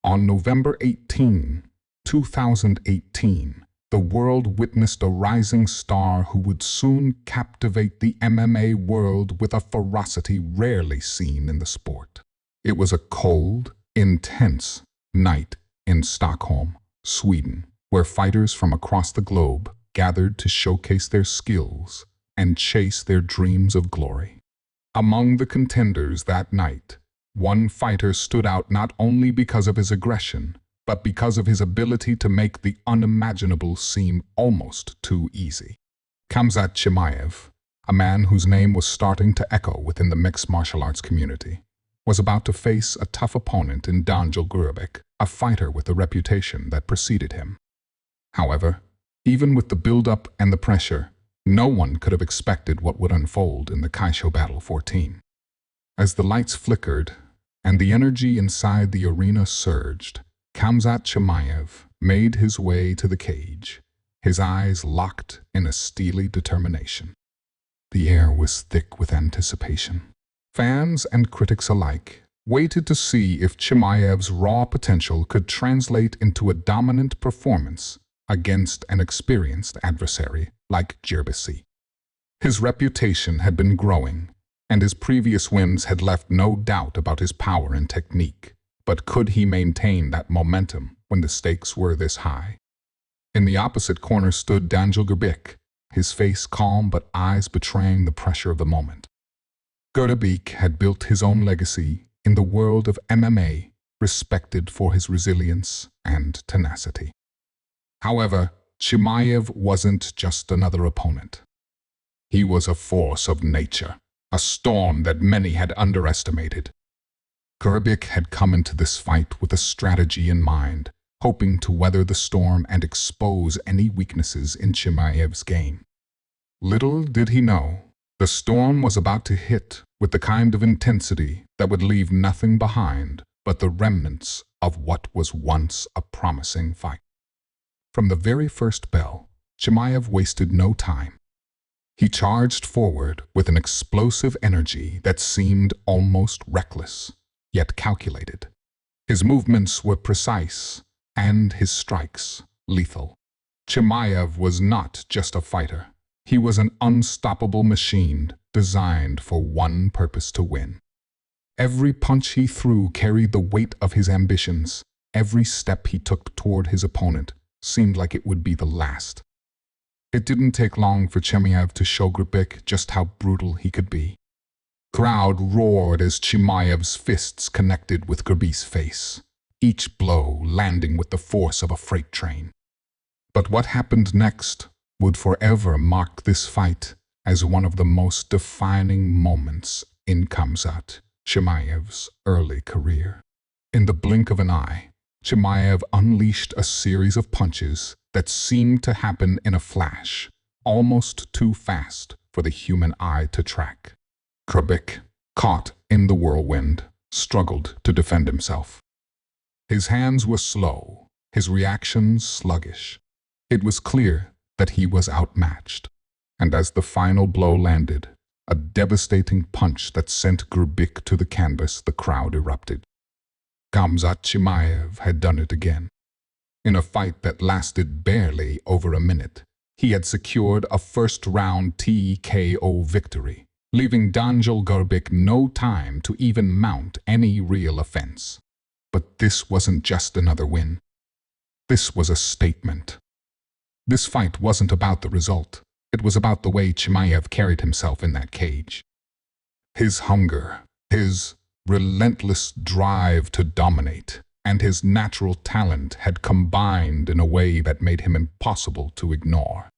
On November 18, 2018, the world witnessed a rising star who would soon captivate the MMA world with a ferocity rarely seen in the sport. It was a cold, intense night in Stockholm, Sweden, where fighters from across the globe gathered to showcase their skills and chase their dreams of glory. Among the contenders that night, one fighter stood out not only because of his aggression, but because of his ability to make the unimaginable seem almost too easy. Khamzat Chimaev, a man whose name was starting to echo within the mixed martial arts community, was about to face a tough opponent in Danijel Grbic, a fighter with a reputation that preceded him. However, even with the build-up and the pressure, no one could have expected what would unfold in the Kaisho Battle 14. As the lights flickered and the energy inside the arena surged, Khamzat Chimaev made his way to the cage, his eyes locked in a steely determination. The air was thick with anticipation. Fans and critics alike waited to see if Chimaev's raw potential could translate into a dominant performance against an experienced adversary like Grbic. His reputation had been growing, and his previous wins had left no doubt about his power and technique. But could he maintain that momentum when the stakes were this high? In the opposite corner stood Danijel Grbic, his face calm but eyes betraying the pressure of the moment. Grbic had built his own legacy in the world of MMA, respected for his resilience and tenacity. However, Chimaev wasn't just another opponent. He was a force of nature, a storm that many had underestimated. Grbic had come into this fight with a strategy in mind, hoping to weather the storm and expose any weaknesses in Chimaev's game. Little did he know, the storm was about to hit with the kind of intensity that would leave nothing behind but the remnants of what was once a promising fight. From the very first bell, Chimaev wasted no time. He charged forward with an explosive energy that seemed almost reckless, yet calculated. His movements were precise, and his strikes lethal. Chimaev was not just a fighter. He was an unstoppable machine designed for one purpose: to win. Every punch he threw carried the weight of his ambitions. Every step he took toward his opponent seemed like it would be the last. It didn't take long for Chimaev to show Grbic just how brutal he could be. Crowd roared as Chimaev's fists connected with Gbic's face, each blow landing with the force of a freight train. But what happened next would forever mark this fight as one of the most defining moments in Khamzat Chimaev's early career. In the blink of an eye, Chimaev unleashed a series of punches that seemed to happen in a flash, almost too fast for the human eye to track. Grbic, caught in the whirlwind, struggled to defend himself. His hands were slow, his reactions sluggish. It was clear that he was outmatched, and as the final blow landed, a devastating punch that sent Grbic to the canvas, the crowd erupted. Khamzat Chimaev had done it again. In a fight that lasted barely over a minute, he had secured a first-round TKO victory, leaving Danijel Grbic no time to even mount any real offense. But this wasn't just another win. This was a statement. This fight wasn't about the result. It was about the way Chimaev carried himself in that cage. His hunger, his relentless drive to dominate, and his natural talent had combined in a way that made him impossible to ignore.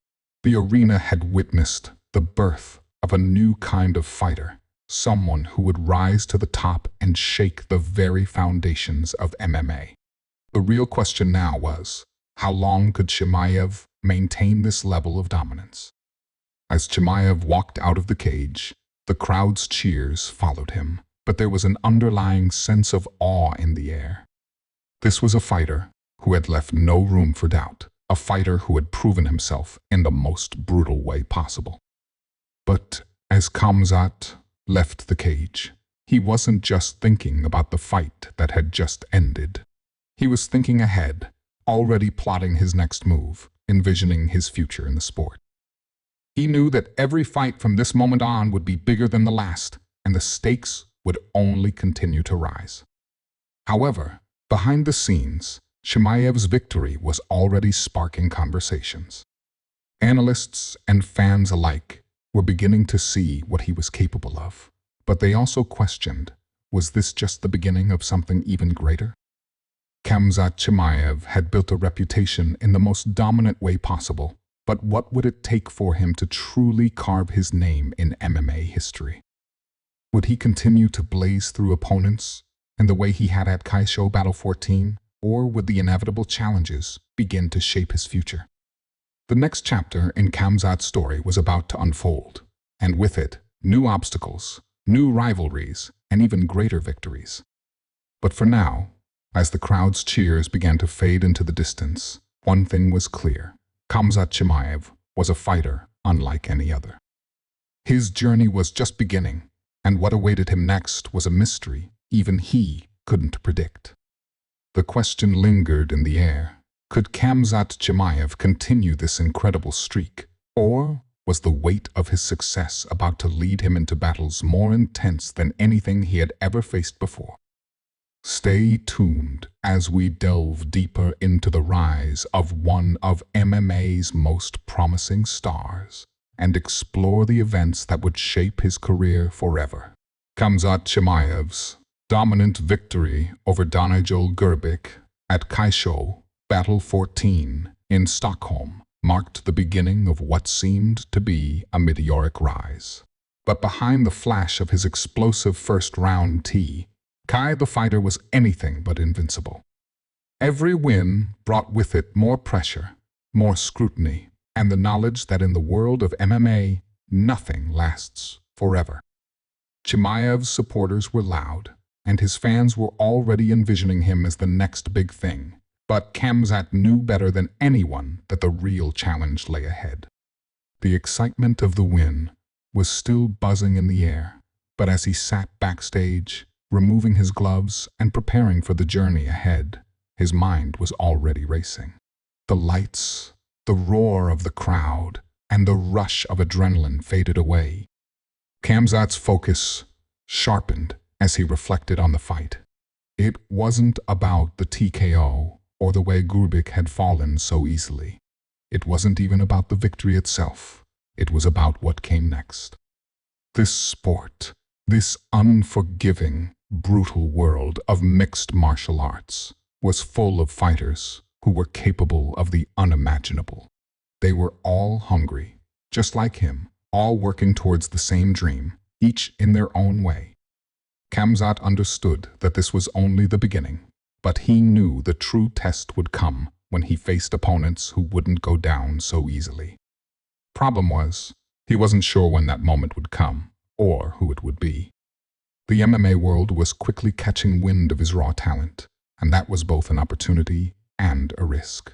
The arena had witnessed the birth of a new kind of fighter, someone who would rise to the top and shake the very foundations of MMA. The real question now was, how long could Chimaev maintain this level of dominance? As Chimaev walked out of the cage, the crowd's cheers followed him, but there was an underlying sense of awe in the air. This was a fighter who had left no room for doubt, a fighter who had proven himself in the most brutal way possible. But as Khamzat left the cage, he wasn't just thinking about the fight that had just ended. He was thinking ahead, already plotting his next move, envisioning his future in the sport. He knew that every fight from this moment on would be bigger than the last, and the stakes would only continue to rise. However, behind the scenes, Chimaev's victory was already sparking conversations. Analysts and fans alike were beginning to see what he was capable of, but they also questioned, was this just the beginning of something even greater? Khamzat Chimaev had built a reputation in the most dominant way possible, but what would it take for him to truly carve his name in MMA history? Would he continue to blaze through opponents in the way he had at Kaisho Battle 14, or would the inevitable challenges begin to shape his future? The next chapter in Khamzat's story was about to unfold, and with it, new obstacles, new rivalries, and even greater victories. But for now, as the crowd's cheers began to fade into the distance, one thing was clear. Khamzat Chimaev was a fighter unlike any other. His journey was just beginning, and what awaited him next was a mystery even he couldn't predict. The question lingered in the air. Could Khamzat Chimaev continue this incredible streak, or was the weight of his success about to lead him into battles more intense than anything he had ever faced before? Stay tuned as we delve deeper into the rise of one of MMA's most promising stars and explore the events that would shape his career forever. Khamzat Chimaev's dominant victory over Danijel Grbic at Kaisho Battle 14 in Stockholm marked the beginning of what seemed to be a meteoric rise. But behind the flash of his explosive first-round tee, Kai the fighter was anything but invincible. Every win brought with it more pressure, more scrutiny, and the knowledge that in the world of MMA, nothing lasts forever. Chimaev's supporters were loud, and his fans were already envisioning him as the next big thing. But Khamzat knew better than anyone that the real challenge lay ahead. The excitement of the win was still buzzing in the air, but as he sat backstage, removing his gloves and preparing for the journey ahead, his mind was already racing. The lights, the roar of the crowd, and the rush of adrenaline faded away. Khamzat's focus sharpened as he reflected on the fight. It wasn't about the TKO or the way Grbic had fallen so easily. It wasn't even about the victory itself. It was about what came next. This sport, this unforgiving, brutal world of mixed martial arts, was full of fighters who were capable of the unimaginable. They were all hungry, just like him, all working towards the same dream, each in their own way. Khamzat understood that this was only the beginning, but he knew the true test would come when he faced opponents who wouldn't go down so easily. Problem was, he wasn't sure when that moment would come, or who it would be. The MMA world was quickly catching wind of his raw talent, and that was both an opportunity and a risk.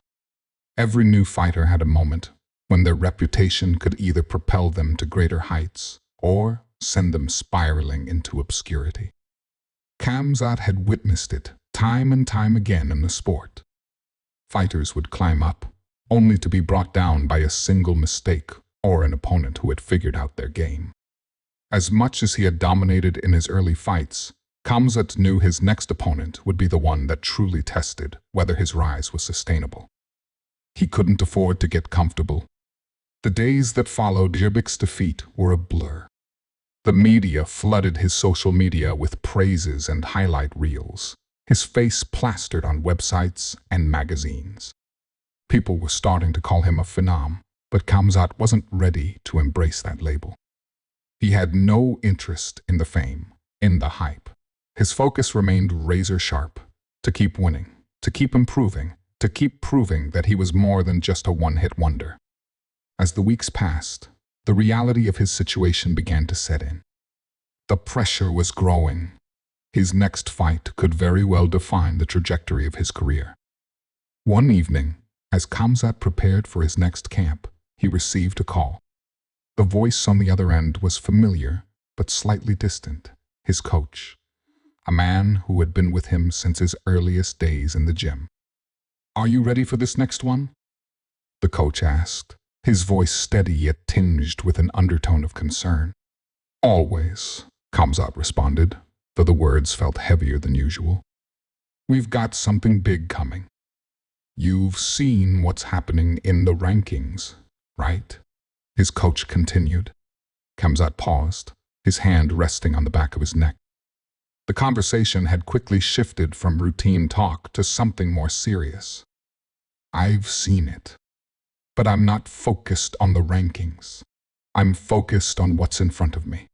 Every new fighter had a moment when their reputation could either propel them to greater heights or send them spiraling into obscurity. Khamzat had witnessed it time and time again in the sport. Fighters would climb up, only to be brought down by a single mistake or an opponent who had figured out their game. As much as he had dominated in his early fights, Khamzat knew his next opponent would be the one that truly tested whether his rise was sustainable. He couldn't afford to get comfortable. The days that followed Gbic's defeat were a blur. The media flooded his social media with praises and highlight reels, his face plastered on websites and magazines. People were starting to call him a phenom, but Khamzat wasn't ready to embrace that label. He had no interest in the fame, in the hype. His focus remained razor-sharp, to keep winning, to keep improving, to keep proving that he was more than just a one-hit wonder. As the weeks passed, the reality of his situation began to set in. The pressure was growing. His next fight could very well define the trajectory of his career. One evening, as Khamzat prepared for his next camp, he received a call. The voice on the other end was familiar, but slightly distant. His coach. a man who had been with him since his earliest days in the gym. "Are you ready for this next one?" the coach asked, his voice steady yet tinged with an undertone of concern. "Always," Khamzat responded, though the words felt heavier than usual. "We've got something big coming. You've seen what's happening in the rankings, right?" his coach continued. Khamzat paused, his hand resting on the back of his neck. The conversation had quickly shifted from routine talk to something more serious. "I've seen it, but I'm not focused on the rankings. I'm focused on what's in front of me."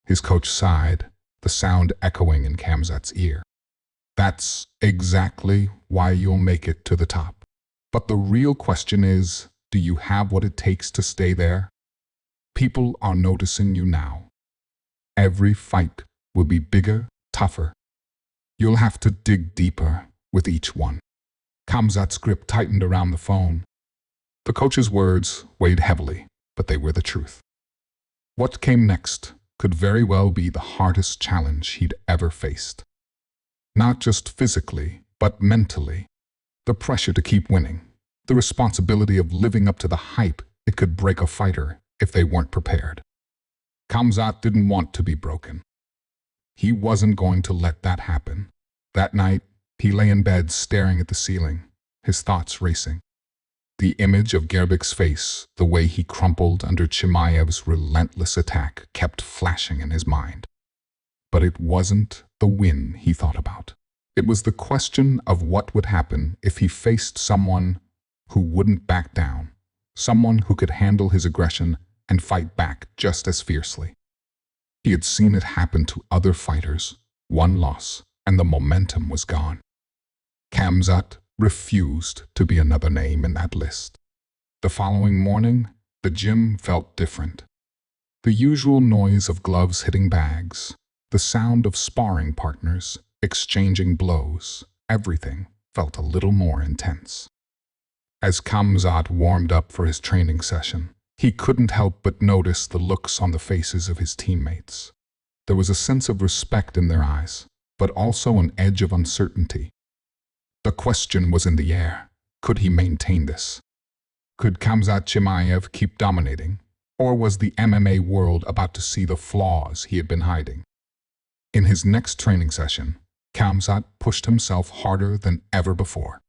His coach sighed, the sound echoing in Khamzat's ear. "That's exactly why you'll make it to the top. But the real question is, do you have what it takes to stay there? People are noticing you now. Every fight will be bigger, tougher. You'll have to dig deeper with each one." Khamzat's grip tightened around the phone. The coach's words weighed heavily, but they were the truth. What came next could very well be the hardest challenge he'd ever faced. Not just physically, but mentally. The pressure to keep winning, the responsibility of living up to the hype it could break a fighter if they weren't prepared. Khamzat didn't want to be broken. He wasn't going to let that happen. That night, he lay in bed staring at the ceiling, his thoughts racing. The image of Grbic's face, the way he crumpled under Chimaev's relentless attack, kept flashing in his mind. But it wasn't the win he thought about. It was the question of what would happen if he faced someone who wouldn't back down, someone who could handle his aggression and fight back just as fiercely. He had seen it happen to other fighters, one loss, and the momentum was gone. Khamzat refused to be another name in that list. The following morning, the gym felt different. The usual noise of gloves hitting bags, the sound of sparring partners exchanging blows, everything felt a little more intense. As Khamzat warmed up for his training session, he couldn't help but notice the looks on the faces of his teammates. There was a sense of respect in their eyes, but also an edge of uncertainty. The question was in the air. Could he maintain this? Could Khamzat Chimaev keep dominating? Or was the MMA world about to see the flaws he had been hiding? In his next training session, Khamzat pushed himself harder than ever before.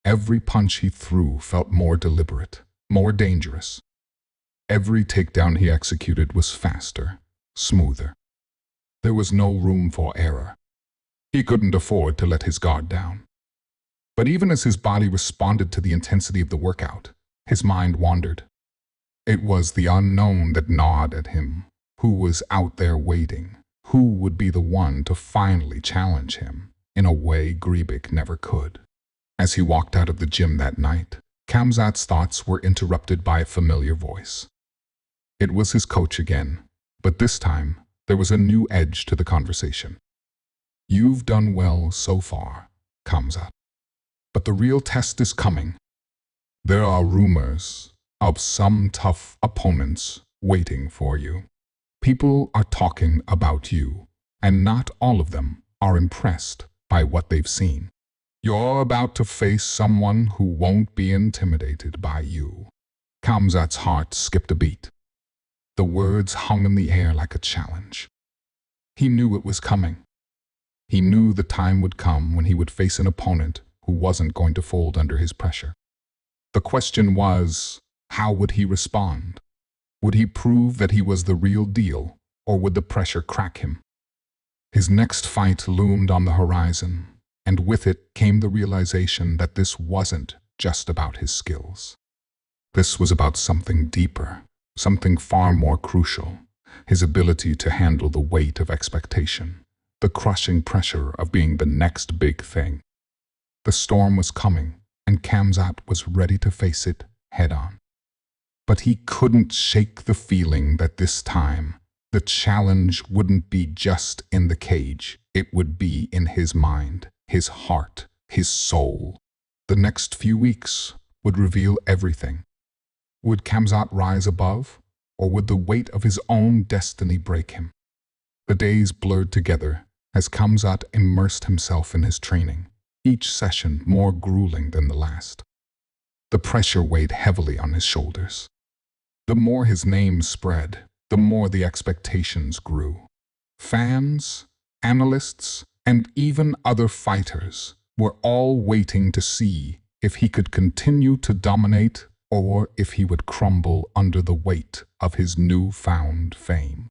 Every punch he threw felt more deliberate, more dangerous. Every takedown he executed was faster, smoother. There was no room for error. He couldn't afford to let his guard down. But even as his body responded to the intensity of the workout, his mind wandered. It was the unknown that gnawed at him. Who was out there waiting? Who would be the one to finally challenge him in a way Grbic never could? As he walked out of the gym that night, Khamzat's thoughts were interrupted by a familiar voice. It was his coach again, but this time there was a new edge to the conversation. "You've done well so far, Khamzat. But the real test is coming. There are rumors of some tough opponents waiting for you. People are talking about you, and not all of them are impressed by what they've seen. You're about to face someone who won't be intimidated by you." Khamzat's heart skipped a beat. The words hung in the air like a challenge. He knew it was coming. He knew the time would come when he would face an opponent who wasn't going to fold under his pressure. The question was, how would he respond? Would he prove that he was the real deal, or would the pressure crack him? His next fight loomed on the horizon, and with it came the realization that this wasn't just about his skills. This was about something deeper, something far more crucial, his ability to handle the weight of expectation, the crushing pressure of being the next big thing. The storm was coming, and Khamzat was ready to face it head-on. But he couldn't shake the feeling that this time, the challenge wouldn't be just in the cage, it would be in his mind, his heart, his soul. The next few weeks would reveal everything. Would Khamzat rise above, or would the weight of his own destiny break him? The days blurred together, as Khamzat immersed himself in his training, each session more grueling than the last. The pressure weighed heavily on his shoulders. The more his name spread, the more the expectations grew. Fans, analysts, and even other fighters were all waiting to see if he could continue to dominate or if he would crumble under the weight of his newfound fame.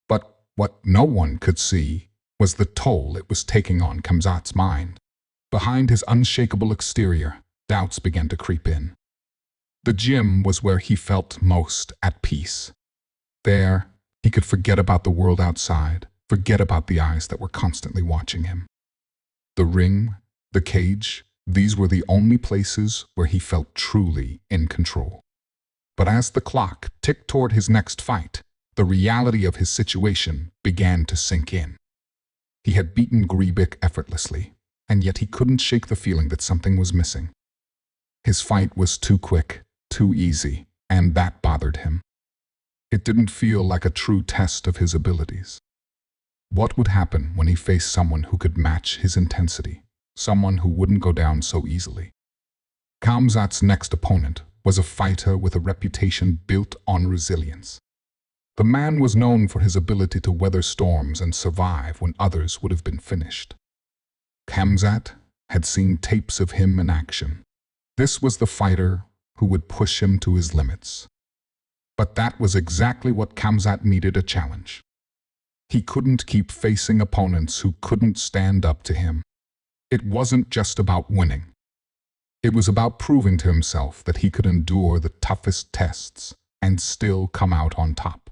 But what no one could see was the toll it was taking on Khamzat's mind. Behind his unshakable exterior, doubts began to creep in. The gym was where he felt most at peace. There, he could forget about the world outside, forget about the eyes that were constantly watching him. The ring, the cage, these were the only places where he felt truly in control. But as the clock ticked toward his next fight, the reality of his situation began to sink in. He had beaten Grbic effortlessly, and yet he couldn't shake the feeling that something was missing. His fight was too quick, too easy, and that bothered him. It didn't feel like a true test of his abilities. What would happen when he faced someone who could match his intensity, someone who wouldn't go down so easily? Khamzat's next opponent was a fighter with a reputation built on resilience. The man was known for his ability to weather storms and survive when others would have been finished. Khamzat had seen tapes of him in action. This was the fighter who would push him to his limits. But that was exactly what Khamzat needed: a challenge. He couldn't keep facing opponents who couldn't stand up to him. It wasn't just about winning. It was about proving to himself that he could endure the toughest tests and still come out on top.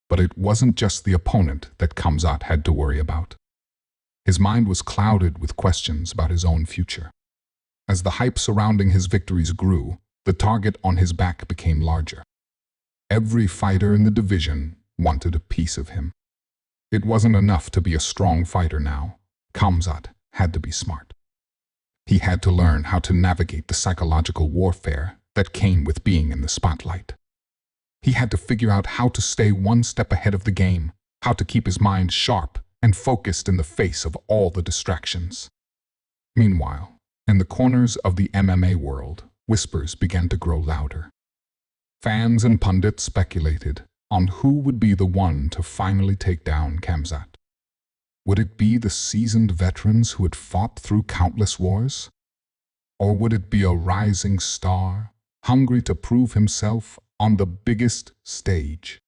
But it wasn't just the opponent that Khamzat had to worry about. His mind was clouded with questions about his own future. As the hype surrounding his victories grew, the target on his back became larger. Every fighter in the division wanted a piece of him. It wasn't enough to be a strong fighter now. Khamzat had to be smart. He had to learn how to navigate the psychological warfare that came with being in the spotlight. He had to figure out how to stay one step ahead of the game, how to keep his mind sharp and focused in the face of all the distractions. Meanwhile, in the corners of the MMA world, whispers began to grow louder. Fans and pundits speculated on who would be the one to finally take down Khamzat. Would it be the seasoned veterans who had fought through countless wars? Or would it be a rising star, hungry to prove himself on the biggest stage?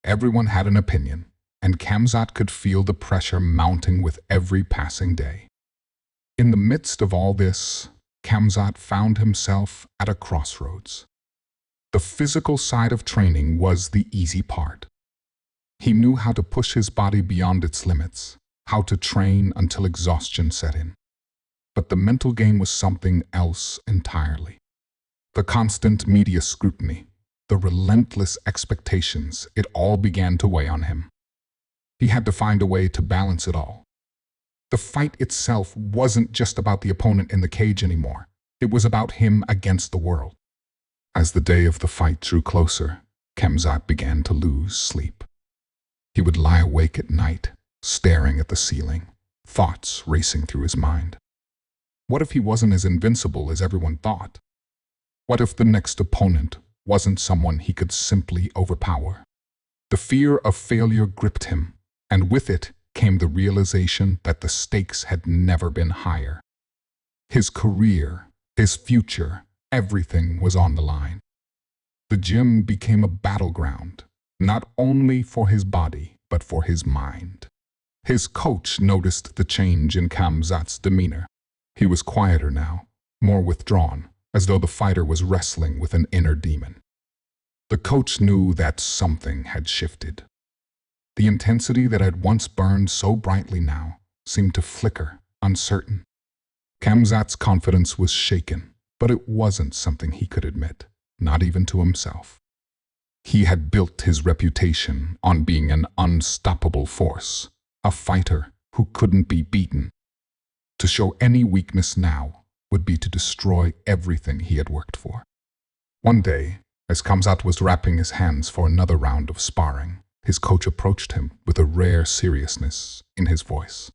Everyone had an opinion, and Khamzat could feel the pressure mounting with every passing day. In the midst of all this, Khamzat found himself at a crossroads. The physical side of training was the easy part. He knew how to push his body beyond its limits, how to train until exhaustion set in. But the mental game was something else entirely. The constant media scrutiny, the relentless expectations, it all began to weigh on him. He had to find a way to balance it all. The fight itself wasn't just about the opponent in the cage anymore. It was about him against the world. As the day of the fight drew closer, Khamzat began to lose sleep. He would lie awake at night, staring at the ceiling, thoughts racing through his mind. What if he wasn't as invincible as everyone thought? What if the next opponent wasn't someone he could simply overpower? The fear of failure gripped him, and with it came the realization that the stakes had never been higher. His career, his future, everything was on the line. The gym became a battleground, not only for his body, but for his mind. His coach noticed the change in Khamzat's demeanor. He was quieter now, more withdrawn, as though the fighter was wrestling with an inner demon. The coach knew that something had shifted. The intensity that had once burned so brightly now seemed to flicker, uncertain. Khamzat's confidence was shaken, but it wasn't something he could admit, not even to himself. He had built his reputation on being an unstoppable force, a fighter who couldn't be beaten. To show any weakness now would be to destroy everything he had worked for. One day, as Khamzat was wrapping his hands for another round of sparring, his coach approached him with a rare seriousness in his voice.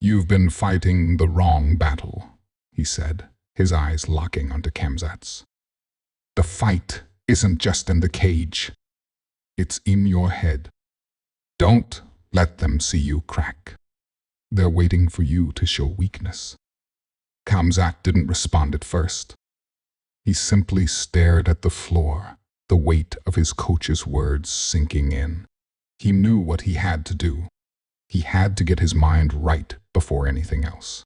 "You've been fighting the wrong battle," he said, his eyes locking onto Khamzat's. "The fight isn't just in the cage. It's in your head. Don't let them see you crack. They're waiting for you to show weakness." Khamzat didn't respond at first. He simply stared at the floor, the weight of his coach's words sinking in. He knew what he had to do. He had to get his mind right before anything else.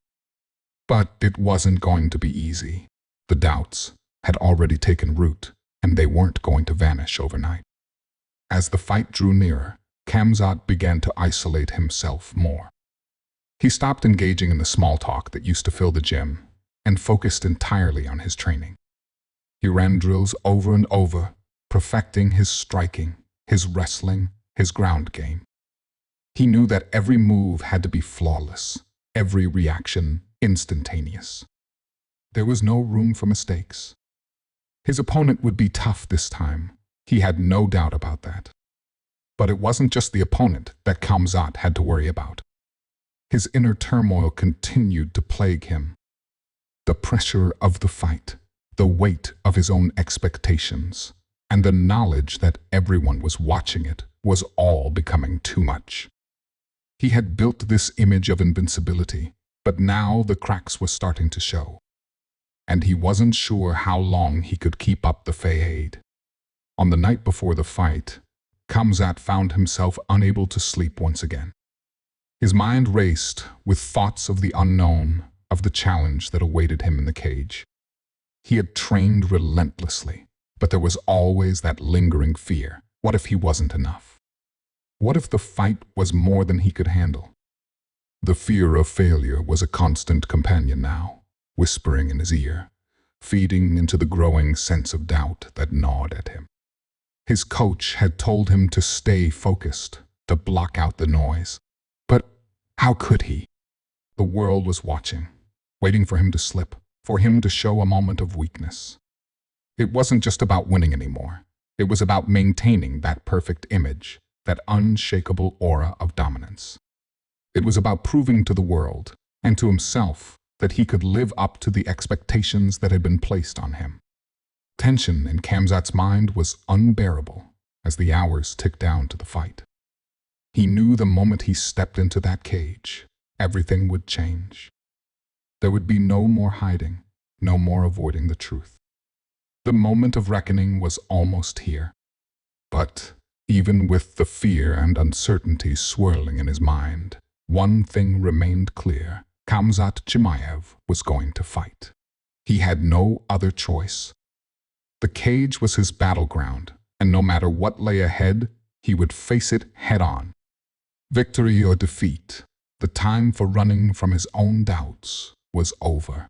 But it wasn't going to be easy. The doubts had already taken root, and they weren't going to vanish overnight. As the fight drew nearer, Khamzat began to isolate himself more. He stopped engaging in the small talk that used to fill the gym and focused entirely on his training. He ran drills over and over, perfecting his striking, his wrestling, his ground game. He knew that every move had to be flawless, every reaction instantaneous. There was no room for mistakes. His opponent would be tough this time. He had no doubt about that. But it wasn't just the opponent that Khamzat had to worry about. His inner turmoil continued to plague him. The pressure of the fight, the weight of his own expectations, and the knowledge that everyone was watching it was all becoming too much. He had built this image of invincibility, but now the cracks were starting to show. And he wasn't sure how long he could keep up the fade. On the night before the fight, Khamzat found himself unable to sleep once again. His mind raced with thoughts of the unknown, of the challenge that awaited him in the cage. He had trained relentlessly, but there was always that lingering fear. What if he wasn't enough? What if the fight was more than he could handle? The fear of failure was a constant companion now, whispering in his ear, feeding into the growing sense of doubt that gnawed at him. His coach had told him to stay focused, to block out the noise. But how could he? The world was watching, waiting for him to slip, for him to show a moment of weakness. It wasn't just about winning anymore. It was about maintaining that perfect image, that unshakable aura of dominance. It was about proving to the world, and to himself, that he could live up to the expectations that had been placed on him. Tension in Khamzat's mind was unbearable as the hours ticked down to the fight. He knew the moment he stepped into that cage, everything would change. There would be no more hiding, no more avoiding the truth. The moment of reckoning was almost here. But even with the fear and uncertainty swirling in his mind, one thing remained clear. Khamzat Chimaev was going to fight. He had no other choice. The cage was his battleground, and no matter what lay ahead, he would face it head-on. Victory or defeat, the time for running from his own doubts was over.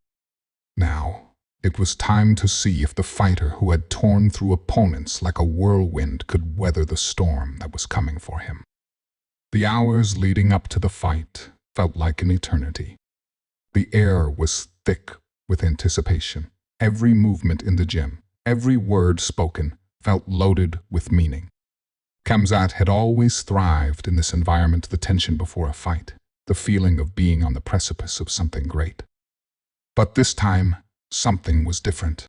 Now, it was time to see if the fighter who had torn through opponents like a whirlwind could weather the storm that was coming for him. The hours leading up to the fight felt like an eternity. The air was thick with anticipation. Every movement in the gym, every word spoken, felt loaded with meaning. Khamzat had always thrived in this environment, the tension before a fight, the feeling of being on the precipice of something great. But this time, something was different.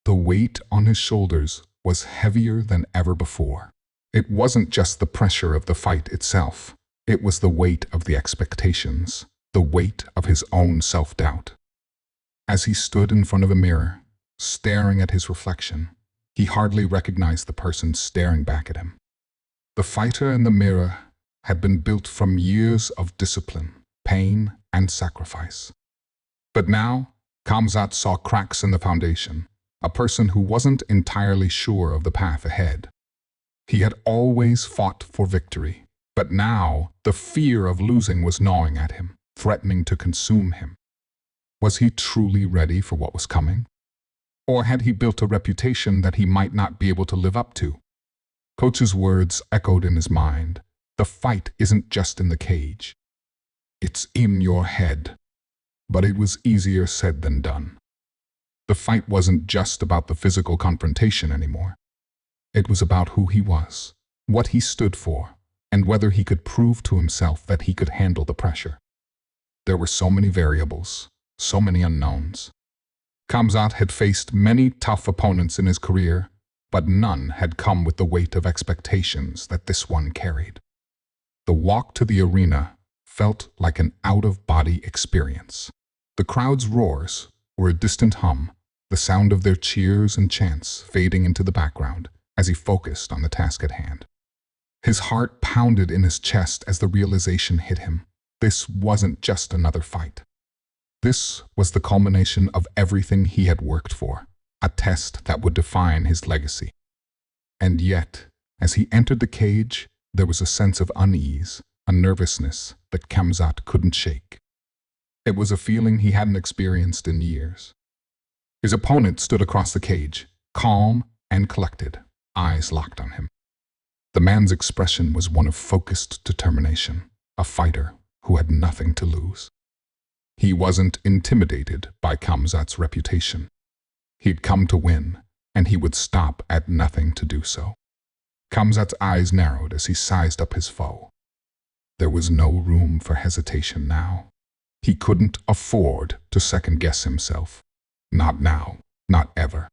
The weight on his shoulders was heavier than ever before. It wasn't just the pressure of the fight itself. It was the weight of the expectations, the weight of his own self-doubt. As he stood in front of a mirror, staring at his reflection, he hardly recognized the person staring back at him. The fighter in the mirror had been built from years of discipline, pain, and sacrifice. But now, Khamzat saw cracks in the foundation, a person who wasn't entirely sure of the path ahead. He had always fought for victory, but now the fear of losing was gnawing at him, threatening to consume him. Was he truly ready for what was coming? Or had he built a reputation that he might not be able to live up to? Coach's words echoed in his mind. The fight isn't just in the cage. It's in your head. But it was easier said than done. The fight wasn't just about the physical confrontation anymore. It was about who he was, what he stood for, and whether he could prove to himself that he could handle the pressure. There were so many variables, so many unknowns. Khamzat had faced many tough opponents in his career, but none had come with the weight of expectations that this one carried. The walk to the arena felt like an out-of-body experience. The crowd's roars were a distant hum, the sound of their cheers and chants fading into the background as he focused on the task at hand. His heart pounded in his chest as the realization hit him. This wasn't just another fight. This was the culmination of everything he had worked for, a test that would define his legacy. And yet, as he entered the cage, there was a sense of unease, a nervousness that Khamzat couldn't shake. It was a feeling he hadn't experienced in years. His opponent stood across the cage, calm and collected, eyes locked on him. The man's expression was one of focused determination, a fighter who had nothing to lose. He wasn't intimidated by Khamzat's reputation. He'd come to win, and he would stop at nothing to do so. Khamzat's eyes narrowed as he sized up his foe. There was no room for hesitation now. He couldn't afford to second-guess himself. Not now, not ever.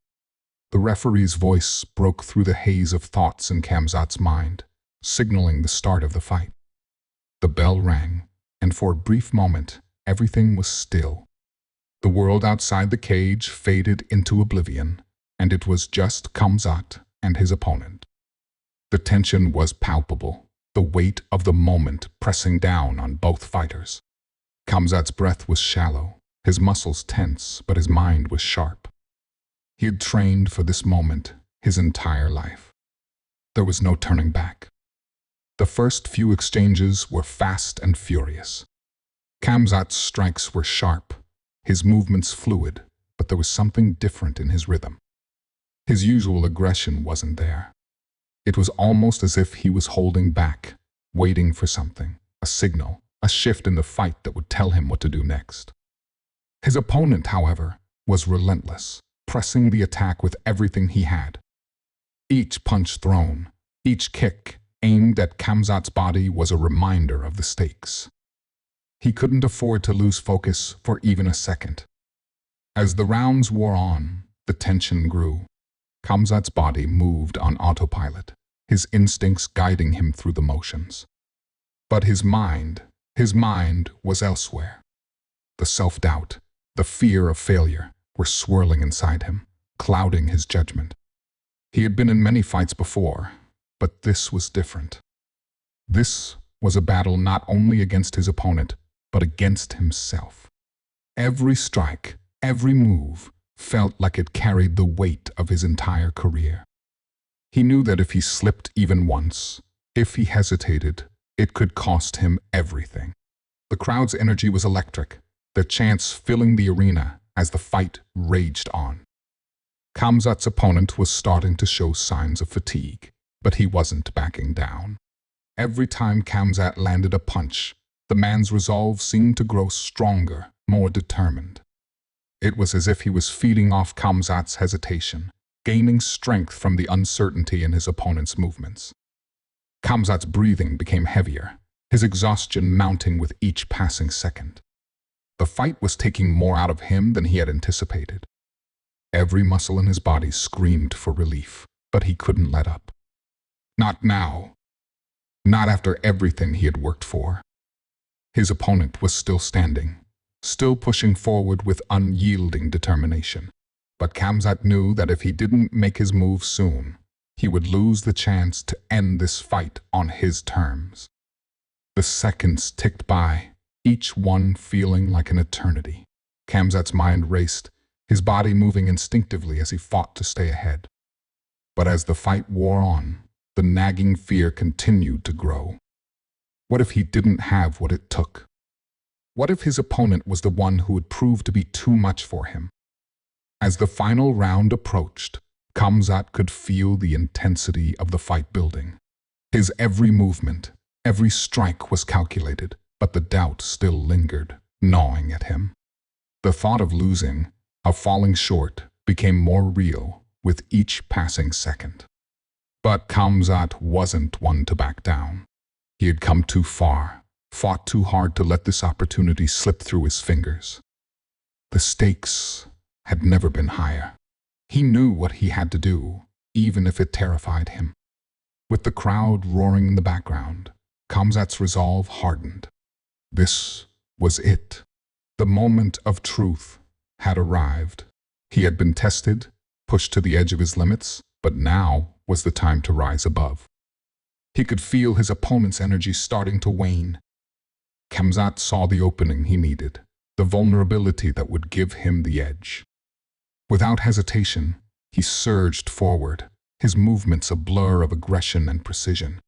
The referee's voice broke through the haze of thoughts in Khamzat's mind, signaling the start of the fight. The bell rang, and for a brief moment, everything was still. The world outside the cage faded into oblivion, and it was just Khamzat and his opponent. The tension was palpable, the weight of the moment pressing down on both fighters. Khamzat's breath was shallow, his muscles tense, but his mind was sharp. He had trained for this moment his entire life. There was no turning back. The first few exchanges were fast and furious. Khamzat's strikes were sharp, his movements fluid, but there was something different in his rhythm. His usual aggression wasn't there. It was almost as if he was holding back, waiting for something, a signal, a shift in the fight that would tell him what to do next. His opponent, however, was relentless, pressing the attack with everything he had. Each punch thrown, each kick aimed at Khamzat's body was a reminder of the stakes. He couldn't afford to lose focus for even a second. As the rounds wore on, the tension grew. Khamzat's body moved on autopilot, his instincts guiding him through the motions. But his mind was elsewhere. The self-doubt, the fear of failure were swirling inside him, clouding his judgment. He had been in many fights before, but this was different. This was a battle not only against his opponent, but against himself. Every strike, every move, felt like it carried the weight of his entire career. He knew that if he slipped even once, if he hesitated, it could cost him everything. The crowd's energy was electric, their chants filling the arena as the fight raged on. Khamzat's opponent was starting to show signs of fatigue, but he wasn't backing down. Every time Khamzat landed a punch, the man's resolve seemed to grow stronger, more determined. It was as if he was feeding off Khamzat's hesitation, gaining strength from the uncertainty in his opponent's movements. Khamzat's breathing became heavier, his exhaustion mounting with each passing second. The fight was taking more out of him than he had anticipated. Every muscle in his body screamed for relief, but he couldn't let up. Not now. Not after everything he had worked for. His opponent was still standing, still pushing forward with unyielding determination. But Khamzat knew that if he didn't make his move soon, he would lose the chance to end this fight on his terms. The seconds ticked by, each one feeling like an eternity. Khamzat's mind raced, his body moving instinctively as he fought to stay ahead. But as the fight wore on, the nagging fear continued to grow. What if he didn't have what it took? What if his opponent was the one who would prove to be too much for him? As the final round approached, Khamzat could feel the intensity of the fight building. His every movement, every strike was calculated, but the doubt still lingered, gnawing at him. The thought of losing, of falling short, became more real with each passing second. But Khamzat wasn't one to back down. He had come too far, fought too hard to let this opportunity slip through his fingers. The stakes had never been higher. He knew what he had to do, even if it terrified him. With the crowd roaring in the background, Khamzat's resolve hardened. This was it. The moment of truth had arrived. He had been tested, pushed to the edge of his limits, but now was the time to rise above. He could feel his opponent's energy starting to wane. Khamzat saw the opening he needed, the vulnerability that would give him the edge. Without hesitation, he surged forward, his movements a blur of aggression and precision.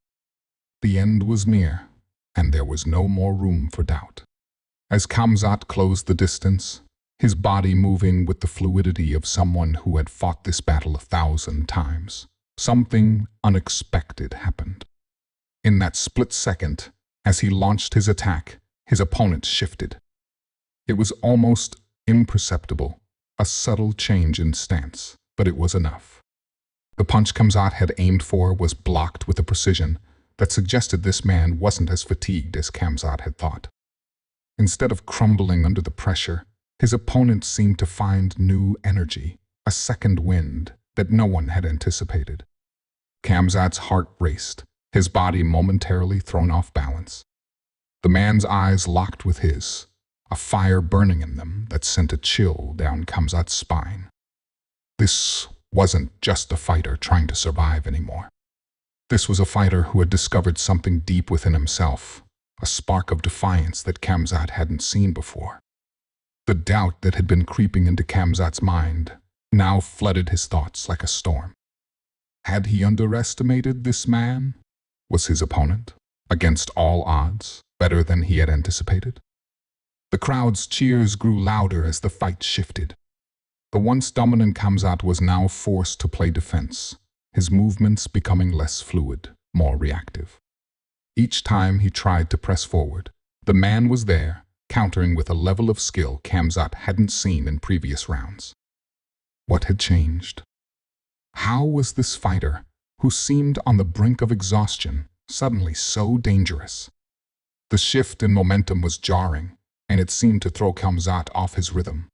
The end was near, and there was no more room for doubt. As Khamzat closed the distance, his body moving with the fluidity of someone who had fought this battle 1,000 times, something unexpected happened. In that split second, as he launched his attack, his opponent shifted. It was almost imperceptible, a subtle change in stance, but it was enough. The punch Khamzat had aimed for was blocked with a precision that suggested this man wasn't as fatigued as Khamzat had thought. Instead of crumbling under the pressure, his opponent seemed to find new energy, a second wind that no one had anticipated. Khamzat's heart raced, his body momentarily thrown off balance. The man's eyes locked with his, a fire burning in them that sent a chill down Khamzat's spine. This wasn't just a fighter trying to survive anymore. This was a fighter who had discovered something deep within himself, a spark of defiance that Khamzat hadn't seen before. The doubt that had been creeping into Khamzat's mind now flooded his thoughts like a storm. Had he underestimated this man? Was his opponent, against all odds, better than he had anticipated? The crowd's cheers grew louder as the fight shifted. The once dominant Khamzat was now forced to play defense, his movements becoming less fluid, more reactive. Each time he tried to press forward, the man was there, countering with a level of skill Khamzat hadn't seen in previous rounds. What had changed? How was this fighter, who seemed on the brink of exhaustion, suddenly so dangerous? The shift in momentum was jarring, and it seemed to throw Khamzat off his rhythm.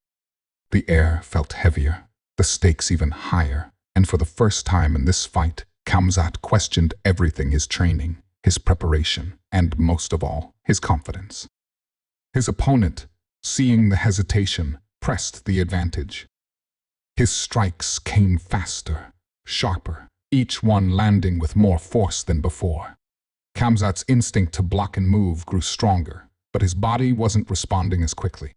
The air felt heavier, the stakes even higher, and for the first time in this fight, Khamzat questioned everything: his training, his preparation, and most of all, his confidence. His opponent, seeing the hesitation, pressed the advantage. His strikes came faster, sharper, each one landing with more force than before. Khamzat's instinct to block and move grew stronger, but his body wasn't responding as quickly.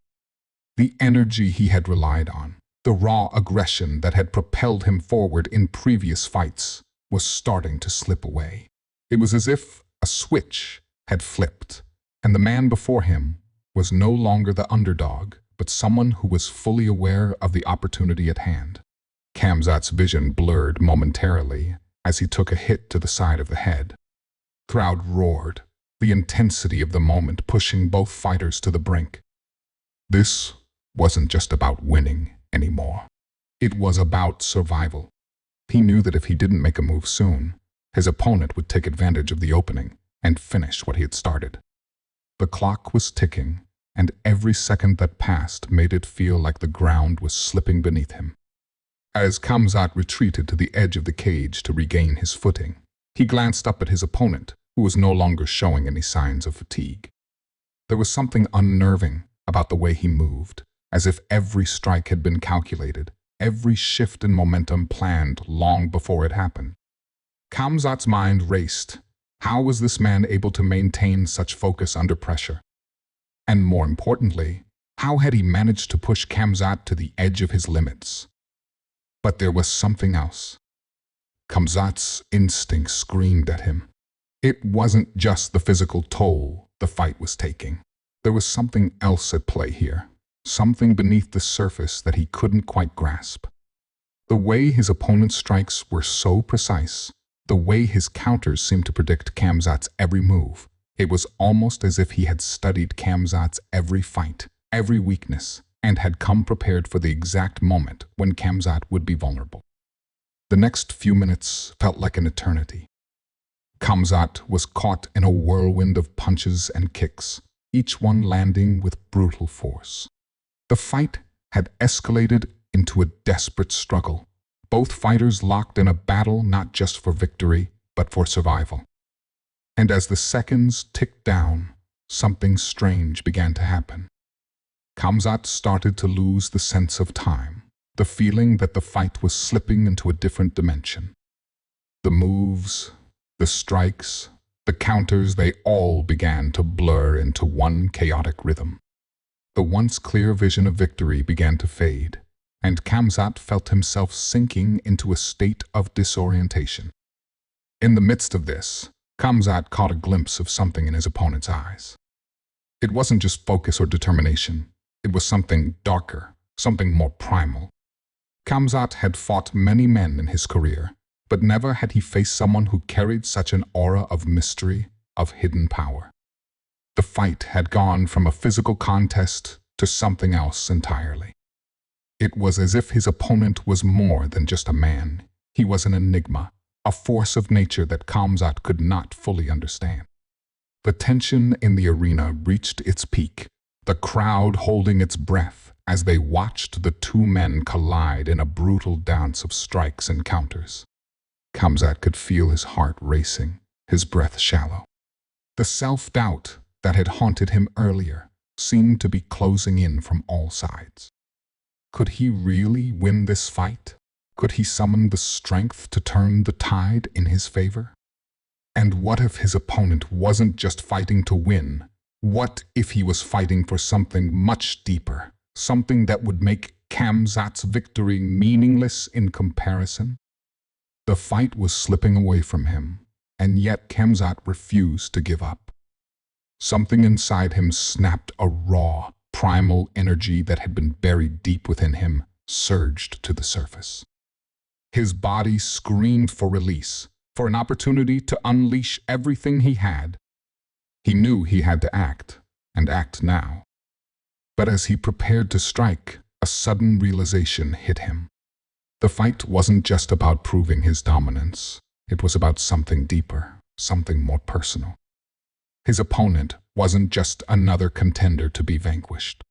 The energy he had relied on, the raw aggression that had propelled him forward in previous fights, was starting to slip away. It was as if a switch had flipped, and the man before him was no longer the underdog, but someone who was fully aware of the opportunity at hand. Khamzat's vision blurred momentarily as he took a hit to the side of the head. The crowd roared, the intensity of the moment pushing both fighters to the brink. This wasn't just about winning anymore. It was about survival. He knew that if he didn't make a move soon, his opponent would take advantage of the opening and finish what he had started. The clock was ticking, and every second that passed made it feel like the ground was slipping beneath him. As Khamzat retreated to the edge of the cage to regain his footing, he glanced up at his opponent, who was no longer showing any signs of fatigue. There was something unnerving about the way he moved, as if every strike had been calculated, every shift in momentum planned long before it happened. Khamzat's mind raced. How was this man able to maintain such focus under pressure? And more importantly, how had he managed to push Khamzat to the edge of his limits? But there was something else. Khamzat's instinct screamed at him. It wasn't just the physical toll the fight was taking. There was something else at play here, something beneath the surface that he couldn't quite grasp. The way his opponent's strikes were so precise, the way his counters seemed to predict Khamzat's every move, it was almost as if he had studied Khamzat's every fight, every weakness, and had come prepared for the exact moment when Khamzat would be vulnerable. The next few minutes felt like an eternity. Khamzat was caught in a whirlwind of punches and kicks, each one landing with brutal force. The fight had escalated into a desperate struggle, both fighters locked in a battle not just for victory, but for survival. And as the seconds ticked down, something strange began to happen. Khamzat started to lose the sense of time, the feeling that the fight was slipping into a different dimension. The moves, the strikes, the counters, they all began to blur into one chaotic rhythm. The once clear vision of victory began to fade, and Khamzat felt himself sinking into a state of disorientation. In the midst of this, Khamzat caught a glimpse of something in his opponent's eyes. It wasn't just focus or determination. It was something darker, something more primal. Khamzat had fought many men in his career, but never had he faced someone who carried such an aura of mystery, of hidden power. The fight had gone from a physical contest to something else entirely. It was as if his opponent was more than just a man. He was an enigma, a force of nature that Khamzat could not fully understand. The tension in the arena reached its peak, the crowd holding its breath as they watched the two men collide in a brutal dance of strikes and counters. Khamzat could feel his heart racing, his breath shallow. The self-doubt that had haunted him earlier seemed to be closing in from all sides. Could he really win this fight? Could he summon the strength to turn the tide in his favor? And what if his opponent wasn't just fighting to win? What if he was fighting for something much deeper, something that would make Khamzat's victory meaningless in comparison? The fight was slipping away from him, and yet Khamzat refused to give up. Something inside him snapped. A raw, primal energy that had been buried deep within him surged to the surface. His body screamed for release, for an opportunity to unleash everything he had. He knew he had to act, and act now. But as he prepared to strike, a sudden realization hit him. The fight wasn't just about proving his dominance. It was about something deeper, something more personal. His opponent wasn't just another contender to be vanquished.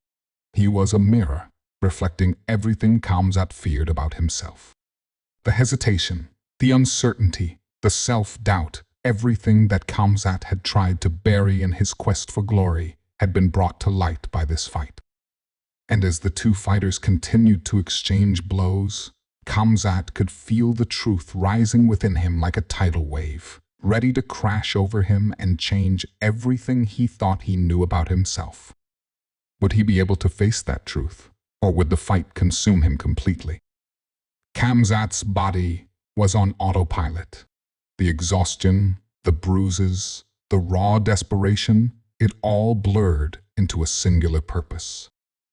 He was a mirror, reflecting everything Khamzat feared about himself. The hesitation, the uncertainty, the self-doubt, everything that Khamzat had tried to bury in his quest for glory had been brought to light by this fight. And as the two fighters continued to exchange blows, Khamzat could feel the truth rising within him like a tidal wave, ready to crash over him and change everything he thought he knew about himself. Would he be able to face that truth, or would the fight consume him completely? Khamzat's body was on autopilot. The exhaustion, the bruises, the raw desperation, it all blurred into a singular purpose.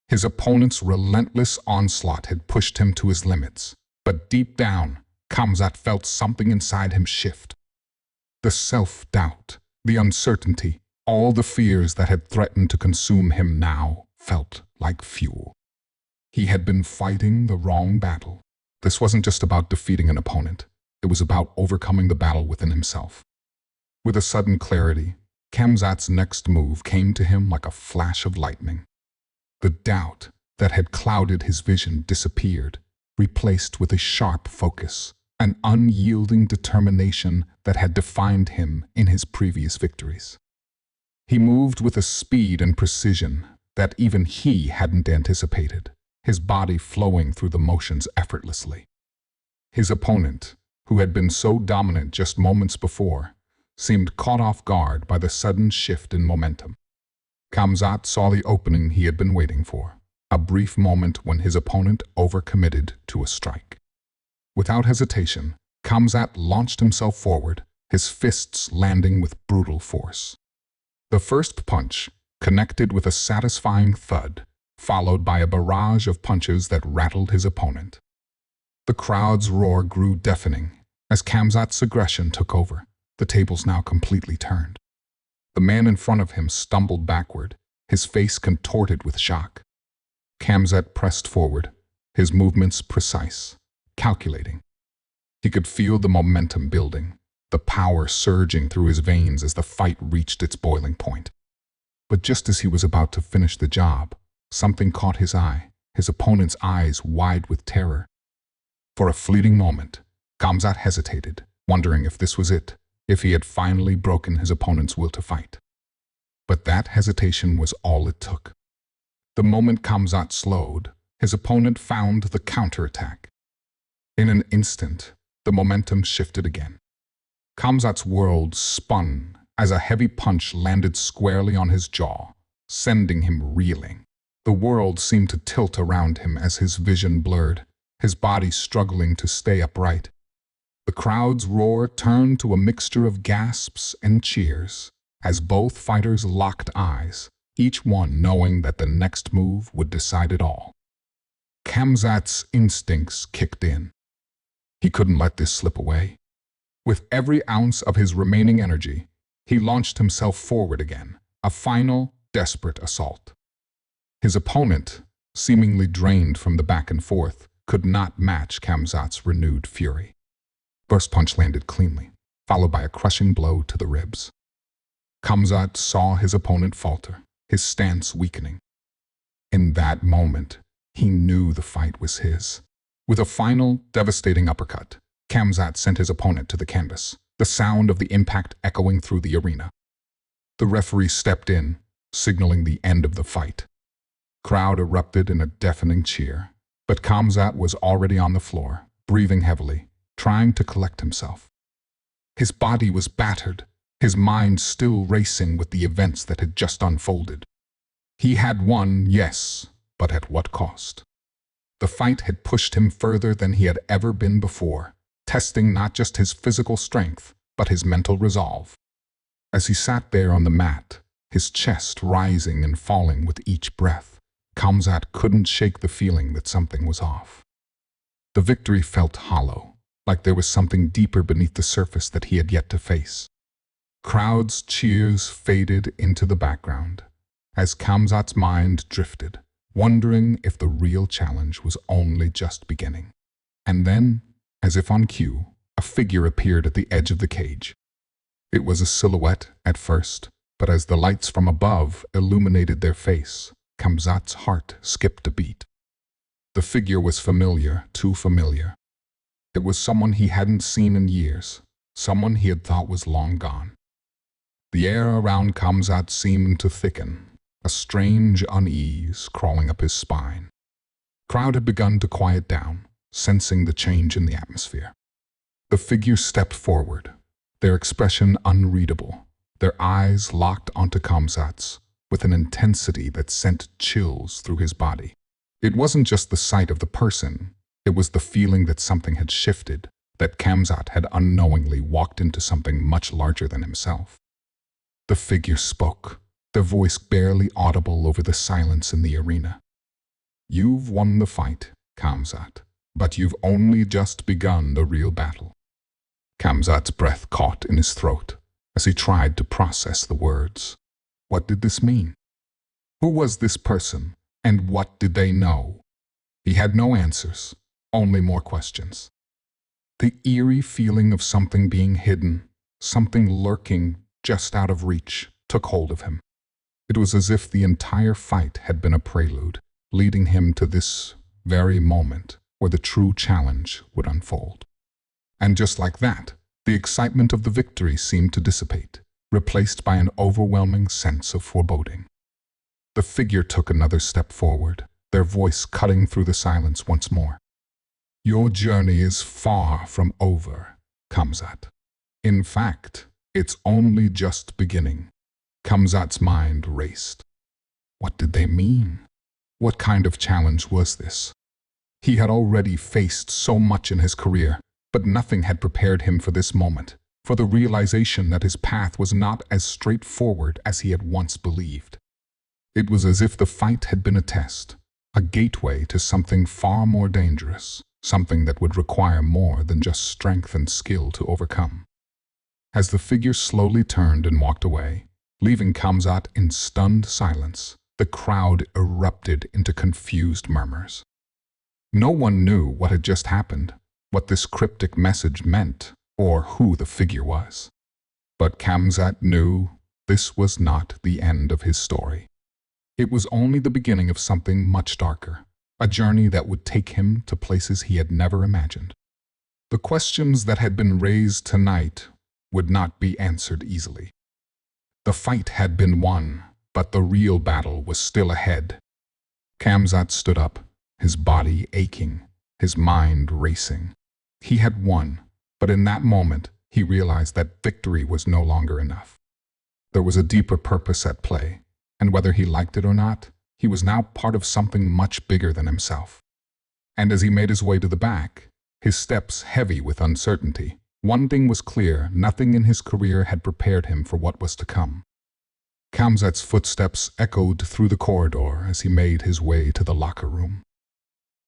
His opponent's relentless onslaught had pushed him to his limits, but deep down, Khamzat felt something inside him shift. The self-doubt, the uncertainty, all the fears that had threatened to consume him now felt like fuel. He had been fighting the wrong battle. This wasn't just about defeating an opponent. It was about overcoming the battle within himself. With a sudden clarity, Khamzat's next move came to him like a flash of lightning. The doubt that had clouded his vision disappeared, replaced with a sharp focus, an unyielding determination that had defined him in his previous victories. He moved with a speed and precision that even he hadn't anticipated, his body flowing through the motions effortlessly. His opponent, who had been so dominant just moments before, seemed caught off guard by the sudden shift in momentum. Khamzat saw the opening he had been waiting for, a brief moment when his opponent overcommitted to a strike. Without hesitation, Khamzat launched himself forward, his fists landing with brutal force. The first punch connected with a satisfying thud, followed by a barrage of punches that rattled his opponent. The crowd's roar grew deafening as Khamzat's aggression took over, the tables now completely turned. The man in front of him stumbled backward, his face contorted with shock. Khamzat pressed forward, his movements precise, calculating. He could feel the momentum building, the power surging through his veins as the fight reached its boiling point. But just as he was about to finish the job, something caught his eye, his opponent's eyes wide with terror. For a fleeting moment, Khamzat hesitated, wondering if this was it, if he had finally broken his opponent's will to fight. But that hesitation was all it took. The moment Khamzat slowed, his opponent found the counterattack. In an instant, the momentum shifted again. Khamzat's world spun as a heavy punch landed squarely on his jaw, sending him reeling. The world seemed to tilt around him as his vision blurred, his body struggling to stay upright. The crowd's roar turned to a mixture of gasps and cheers as both fighters locked eyes, each one knowing that the next move would decide it all. Khamzat's instincts kicked in. He couldn't let this slip away. With every ounce of his remaining energy, he launched himself forward again, a final, desperate assault. His opponent, seemingly drained from the back and forth, could not match Khamzat's renewed fury. First punch landed cleanly, followed by a crushing blow to the ribs. Khamzat saw his opponent falter, his stance weakening. In that moment, he knew the fight was his. With a final, devastating uppercut, Khamzat sent his opponent to the canvas, the sound of the impact echoing through the arena. The referee stepped in, signaling the end of the fight. Crowd erupted in a deafening cheer, but Khamzat was already on the floor, breathing heavily, trying to collect himself. His body was battered, his mind still racing with the events that had just unfolded. He had won, yes, but at what cost? The fight had pushed him further than he had ever been before, testing not just his physical strength, but his mental resolve. As he sat there on the mat, his chest rising and falling with each breath, Khamzat couldn't shake the feeling that something was off. The victory felt hollow, like there was something deeper beneath the surface that he had yet to face. Crowd's cheers faded into the background, as Khamzat's mind drifted, wondering if the real challenge was only just beginning. And then, as if on cue, a figure appeared at the edge of the cage. It was a silhouette at first, but as the lights from above illuminated their face, Khamzat's heart skipped a beat. The figure was familiar, too familiar. It was someone he hadn't seen in years, someone he had thought was long gone. The air around Khamzat seemed to thicken, a strange unease crawling up his spine. The crowd had begun to quiet down, sensing the change in the atmosphere. The figure stepped forward, their expression unreadable, their eyes locked onto Khamzat's, with an intensity that sent chills through his body. It wasn't just the sight of the person, it was the feeling that something had shifted, that Khamzat had unknowingly walked into something much larger than himself. The figure spoke, their voice barely audible over the silence in the arena. "You've won the fight, Khamzat, but you've only just begun the real battle." Khamzat's breath caught in his throat as he tried to process the words. What did this mean? Who was this person, and what did they know? He had no answers, only more questions. The eerie feeling of something being hidden, something lurking just out of reach, took hold of him. It was as if the entire fight had been a prelude, leading him to this very moment where the true challenge would unfold. And just like that, the excitement of the victory seemed to dissipate, replaced by an overwhelming sense of foreboding. The figure took another step forward, their voice cutting through the silence once more. "Your journey is far from over, Khamzat. In fact, it's only just beginning." Khamzat's mind raced. What did they mean? What kind of challenge was this? He had already faced so much in his career, but nothing had prepared him for this moment, for the realization that his path was not as straightforward as he had once believed. It was as if the fight had been a test, a gateway to something far more dangerous, something that would require more than just strength and skill to overcome. As the figure slowly turned and walked away, leaving Khamzat in stunned silence, the crowd erupted into confused murmurs. No one knew what had just happened, what this cryptic message meant, or who the figure was. But Khamzat knew this was not the end of his story. It was only the beginning of something much darker, a journey that would take him to places he had never imagined. The questions that had been raised tonight would not be answered easily. The fight had been won, but the real battle was still ahead. Khamzat stood up, his body aching, his mind racing. He had won, but in that moment, he realized that victory was no longer enough. There was a deeper purpose at play, and whether he liked it or not, he was now part of something much bigger than himself. And as he made his way to the back, his steps heavy with uncertainty, one thing was clear: nothing in his career had prepared him for what was to come. Khamzat's footsteps echoed through the corridor as he made his way to the locker room.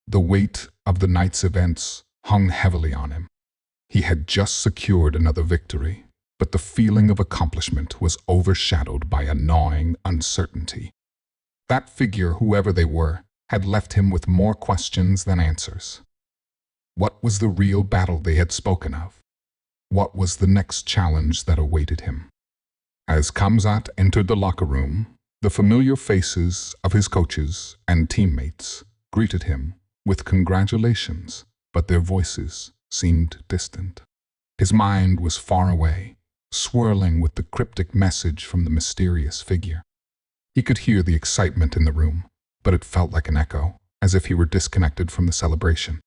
The weight of the night's events hung heavily on him. He had just secured another victory, but the feeling of accomplishment was overshadowed by a gnawing uncertainty. That figure, whoever they were, had left him with more questions than answers. What was the real battle they had spoken of? What was the next challenge that awaited him? As Khamzat entered the locker room, the familiar faces of his coaches and teammates greeted him with congratulations, but their voices seemed distant. His mind was far away, swirling with the cryptic message from the mysterious figure. He could hear the excitement in the room, but it felt like an echo, as if he were disconnected from the celebration.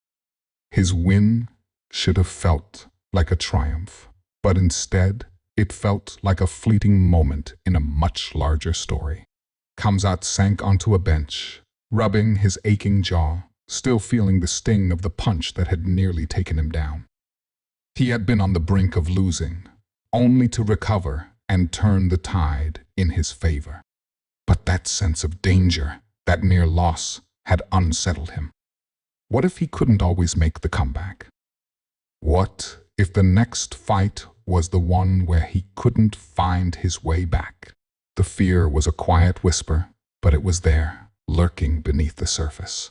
His win should have felt like a triumph, but instead, it felt like a fleeting moment in a much larger story. Khamzat sank onto a bench, rubbing his aching jaw, still feeling the sting of the punch that had nearly taken him down. He had been on the brink of losing, only to recover and turn the tide in his favor. But that sense of danger, that near loss, had unsettled him. What if he couldn't always make the comeback? What if the next fight was the one where he couldn't find his way back? The fear was a quiet whisper, but it was there, lurking beneath the surface.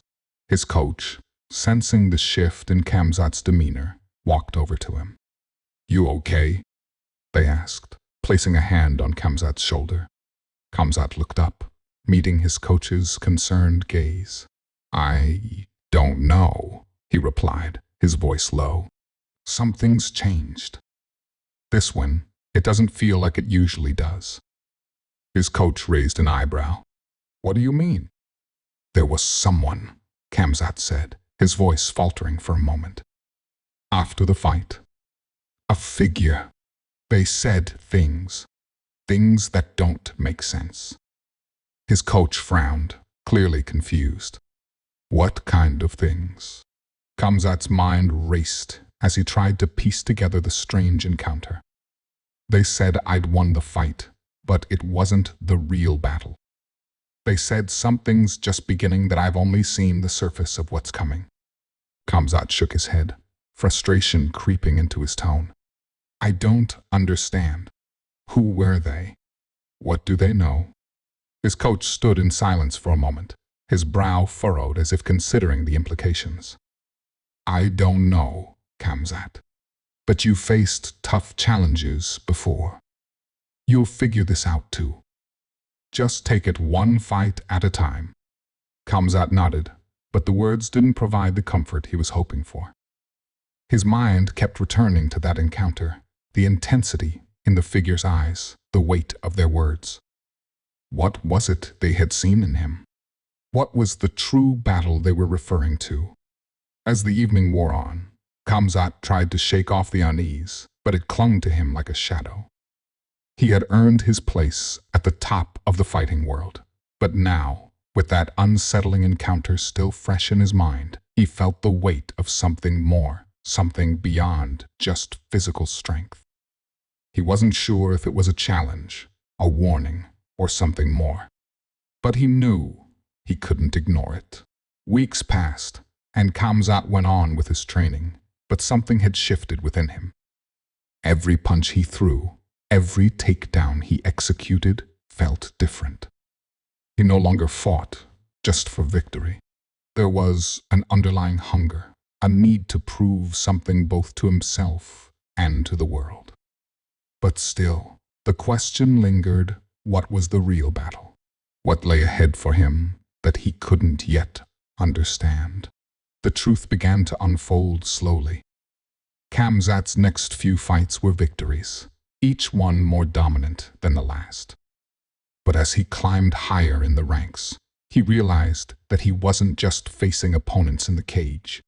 His coach, sensing the shift in Khamzat's demeanor, walked over to him. "You okay?" they asked, placing a hand on Khamzat's shoulder. Khamzat looked up, meeting his coach's concerned gaze. "I don't know," he replied, his voice low. "Something's changed. This one, it doesn't feel like it usually does." His coach raised an eyebrow. "What do you mean?" "There was someone," Khamzat said, his voice faltering for a moment. "After the fight, a figure. They said things that don't make sense." His coach frowned, clearly confused. "What kind of things?" Khamzat's mind raced as he tried to piece together the strange encounter. "They said I'd won the fight, but it wasn't the real battle. They said something's just beginning, that I've only seen the surface of what's coming." Khamzat shook his head, frustration creeping into his tone. "I don't understand. Who were they? What do they know?" His coach stood in silence for a moment, his brow furrowed as if considering the implications. "I don't know, Khamzat. But you faced tough challenges before. You'll figure this out too. Just take it one fight at a time." Khamzat nodded, but the words didn't provide the comfort he was hoping for. His mind kept returning to that encounter, the intensity in the figure's eyes, the weight of their words. What was it they had seen in him? What was the true battle they were referring to? As the evening wore on, Khamzat tried to shake off the unease, but it clung to him like a shadow. He had earned his place at the top of the fighting world, but now, with that unsettling encounter still fresh in his mind, he felt the weight of something more, something beyond just physical strength. He wasn't sure if it was a challenge, a warning, or something more. But he knew he couldn't ignore it. Weeks passed, and Khamzat went on with his training, but something had shifted within him. Every punch he threw, every takedown he executed felt different. He no longer fought just for victory. There was an underlying hunger, a need to prove something both to himself and to the world. But still, the question lingered, what was the real battle? What lay ahead for him that he couldn't yet understand? The truth began to unfold slowly. Khamzat's next few fights were victories, each one more dominant than the last. But as he climbed higher in the ranks, he realized that he wasn't just facing opponents in the cage.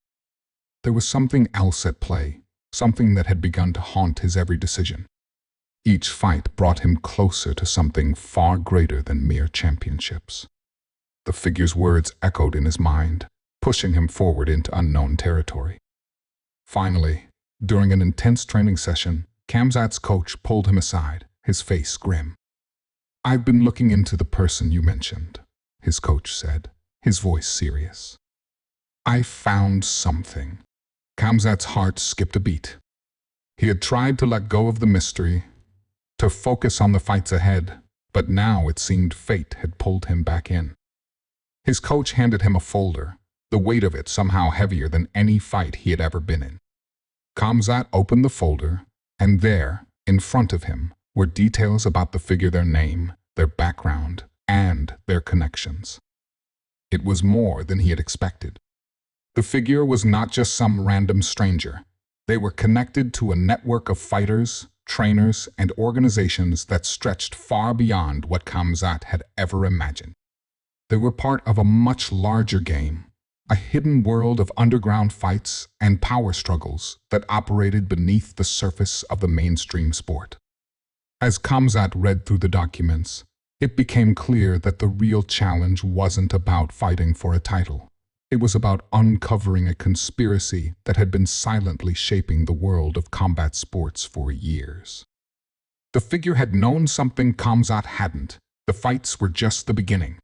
There was something else at play, something that had begun to haunt his every decision. Each fight brought him closer to something far greater than mere championships. The figure's words echoed in his mind, pushing him forward into unknown territory. Finally, during an intense training session, Khamzat's coach pulled him aside, his face grim. "I've been looking into the person you mentioned," his coach said, his voice serious. "I found something." Khamzat's heart skipped a beat. He had tried to let go of the mystery, to focus on the fights ahead, but now it seemed fate had pulled him back in. His coach handed him a folder, the weight of it somehow heavier than any fight he had ever been in. Khamzat opened the folder, and there, in front of him, were details about the figure, their name, their background, and their connections. It was more than he had expected. The figure was not just some random stranger. They were connected to a network of fighters, trainers, and organizations that stretched far beyond what Khamzat had ever imagined. They were part of a much larger game, a hidden world of underground fights and power struggles that operated beneath the surface of the mainstream sport. As Khamzat read through the documents, it became clear that the real challenge wasn't about fighting for a title. It was about uncovering a conspiracy that had been silently shaping the world of combat sports for years. The figure had known something Khamzat hadn't. The fights were just the beginning.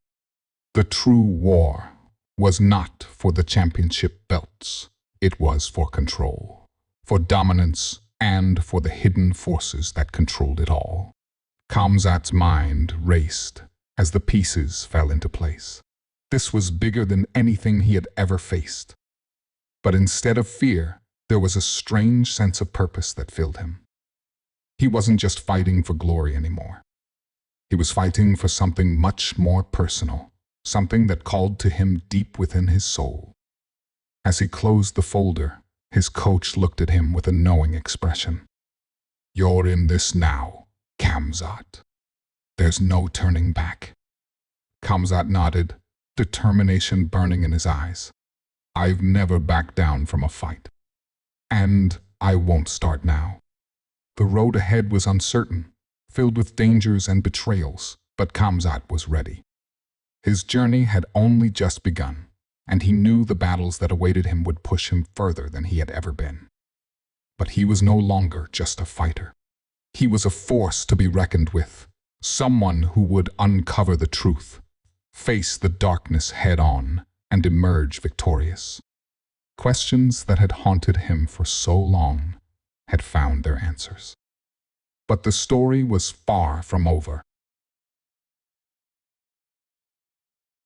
The true war was not for the championship belts. It was for control, for dominance, and for the hidden forces that controlled it all. Khamzat's mind raced as the pieces fell into place. This was bigger than anything he had ever faced. But instead of fear, there was a strange sense of purpose that filled him. He wasn't just fighting for glory anymore. He was fighting for something much more personal, something that called to him deep within his soul. As he closed the folder, his coach looked at him with a knowing expression. "You're in this now, Khamzat. There's no turning back." Khamzat nodded, determination burning in his eyes. "I've never backed down from a fight. And I won't start now." The road ahead was uncertain, filled with dangers and betrayals, but Khamzat was ready. His journey had only just begun, and he knew the battles that awaited him would push him further than he had ever been. But he was no longer just a fighter. He was a force to be reckoned with, someone who would uncover the truth, face the darkness head-on, and emerge victorious. Questions that had haunted him for so long had found their answers. But the story was far from over.